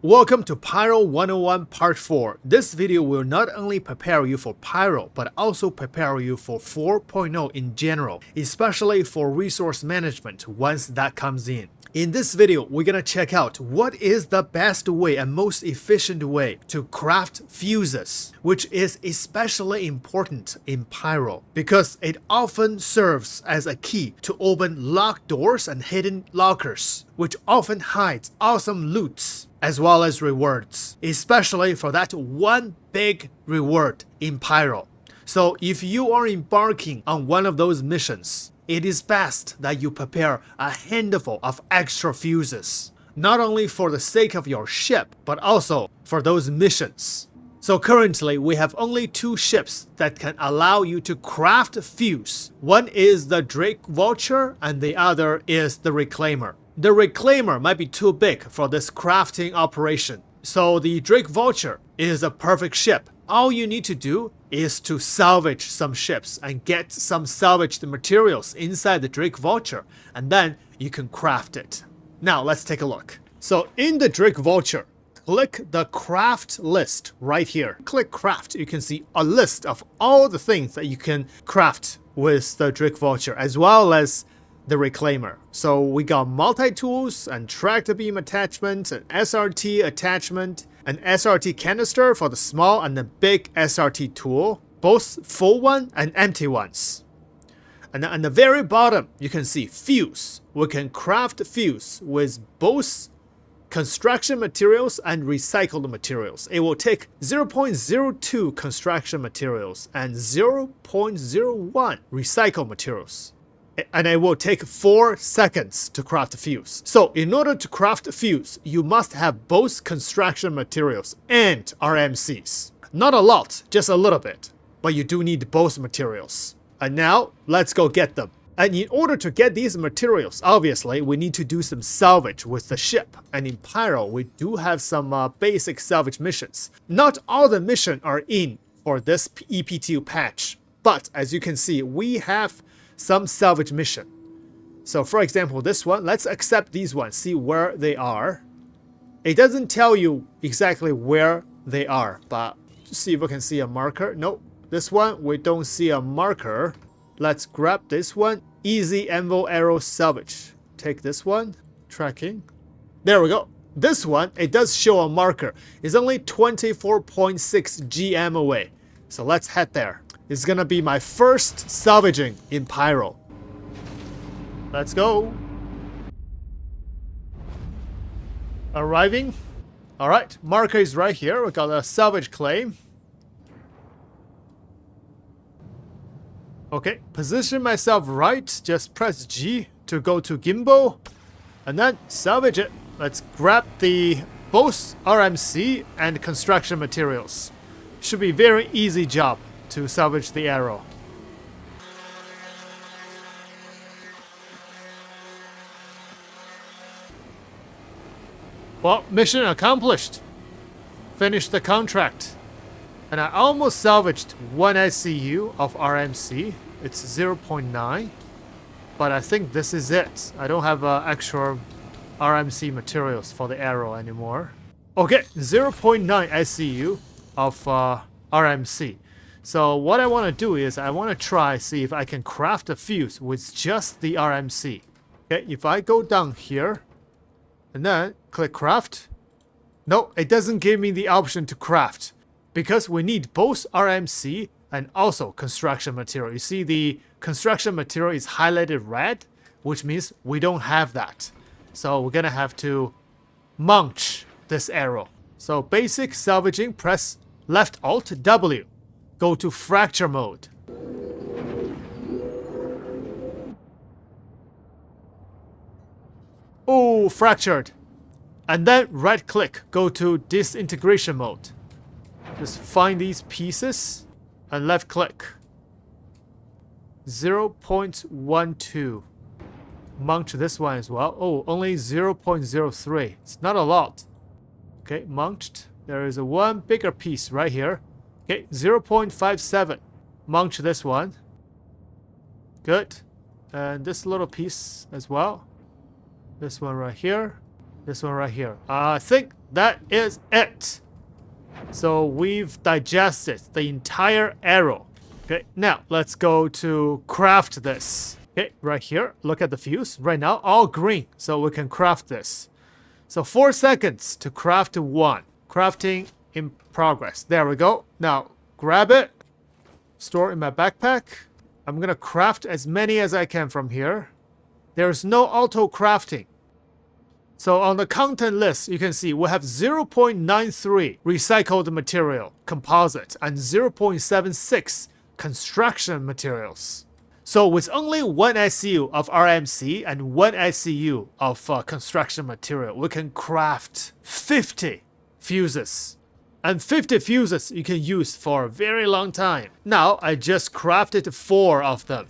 Welcome to Pyro 101 Part 4. This video will not only prepare you for Pyro, but also prepare you for 4.0 in general, especially for resource management once that comes in. In this video, we're gonna check out what is the best way and most efficient way to craft fuses, which is especially important in Pyro because it often serves as a key to open locked doors and hidden lockers, which often hides awesome loots as well as rewards, especially for that one big reward in Pyro. So if you are embarking on one of those missions, it is best that you prepare a handful of extra fuses, not only for the sake of your ship, but also for those missions. So currently we have only two ships that can allow you to craft a fuse. One is the Drake Vulture and the other is the Reclaimer. The Reclaimer might be too big for this crafting operation, so the Drake Vulture is a perfect ship. All you need to do is to salvage some ships and get some salvaged materials inside the Drake Vulture, and then you can craft it. Now let's take a look. So in the Drake Vulture, click the craft list right here. Click craft, you can see a list of all the things that you can craft with the Drake Vulture as well as the Reclaimer. So we got multi-tools and tractor beam attachment, an SRT attachment, an SRT canister for the small and the big SRT tool, both full one and empty ones. And then at the very bottom, you can see fuse. We can craft fuse with both construction materials and recycled materials. It will take 0.02 construction materials and 0.01 recycled materials. And it will take 4 seconds to craft a fuse. So in order to craft a fuse, you must have both construction materials and RMCs. Not a lot, just a little bit, but you do need both materials. And now, let's go get them. And in order to get these materials, obviously, we need to do some salvage with the ship. And in Pyro, we do have some basic salvage missions. Not all the missions are in for this EPTU patch, but as you can see, we have some salvage mission. So for example, this one, let's accept these ones, see where they are. It doesn't tell you exactly where they are, but see if we can see a marker. Nope, this one, we don't see a marker. Let's grab this one, easy anvil arrow salvage. Take this one, tracking. There we go. This one, it does show a marker. It's only 24.6 GM away. So let's head there. It's gonna be my first salvaging in Pyro. Let's go. Arriving. Alright, marker is right here. We got a salvage claim. Okay, position myself right. Just press G to go to gimbal. And then salvage it. Let's grab the both RMC and construction materials. Should be very easy job to salvage the arrow. Well, mission accomplished. Finished the contract. And I almost salvaged one SCU of RMC. It's 0.9. But I think this is it. I don't have extra RMC materials for the arrow anymore. Okay, 0.9 SCU of RMC. So what I want to do is I want to try see if I can craft a fuse with just the RMC. Okay, if I go down here and then click craft. No, it doesn't give me the option to craft because we need both RMC and also construction material. You see the construction material is highlighted red, which means we don't have that. So we're gonna have to munch this arrow. So basic salvaging, press left alt W. Go to fracture mode. Oh, fractured. And then right click, go to disintegration mode. Just find these pieces and left click. 0.12. Munch this one as well. Oh, only 0.03. It's not a lot. Okay, munched. There is a one bigger piece right here. Okay, 0.57. Munch this one. Good. And this little piece as well. This one right here. This one right here. I think that is it. So we've digested the entire arrow. Okay, now let's go to craft this. Okay, right here, look at the fuse. Right now, all green, so we can craft this. So 4 seconds to craft one. Crafting in progress. There we go. Now, grab it. Store in my backpack. I'm gonna craft as many as I can from here. There's no auto crafting. So on the content list, you can see we have 0.93 recycled material, composite, and 0.76 construction materials. So with only 1 SCU of RMC and 1 SCU of construction material, we can craft 50 fuses. And 50 fuses you can use for a very long time. Now I just crafted 4 of them.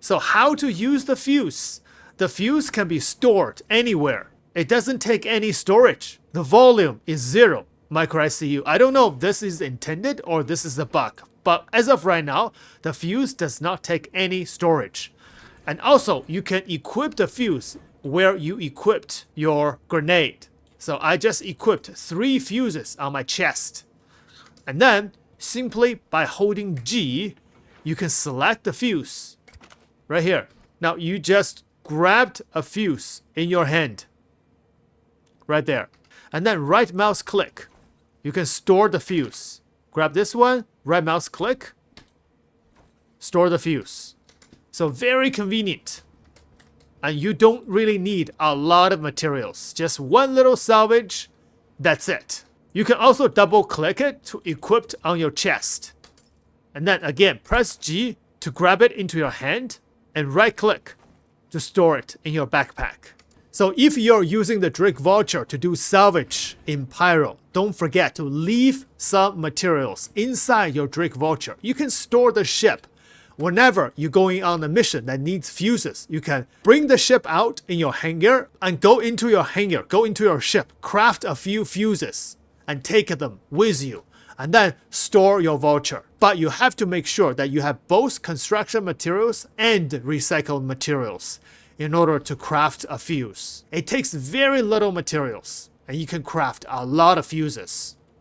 So how to use the fuse? The fuse can be stored anywhere. It doesn't take any storage. The volume is 0 micro SCU. I don't know if this is intended or this is a bug. But as of right now, the fuse does not take any storage. And also, you can equip the fuse where you equipped your grenade. So I just equipped 3 fuses on my chest. And then, simply by holding G, you can select the fuse. Right here. Now you just grabbed a fuse in your hand. Right there. And then right mouse click. You can store the fuse. Grab this one, right mouse click, store the fuse. So very convenient. And you don't really need a lot of materials. Just one little salvage, that's it. You can also double click it to equip on your chest. And then again, press G to grab it into your hand and right click to store it in your backpack. So if you're using the Drake voucher to do salvage in Pyro, don't forget to leave some materials inside your Drake voucher. You can store the ship. Whenever you're going on a mission that needs fuses, you can bring the ship out in your hangar and go into your hangar, go into your ship, craft a few fuses and take them with you. And then store your voucher. But you have to make sure that you have both construction materials and recycled materials in order to craft a fuse. It takes very little materials, and you can craft a lot of fuses.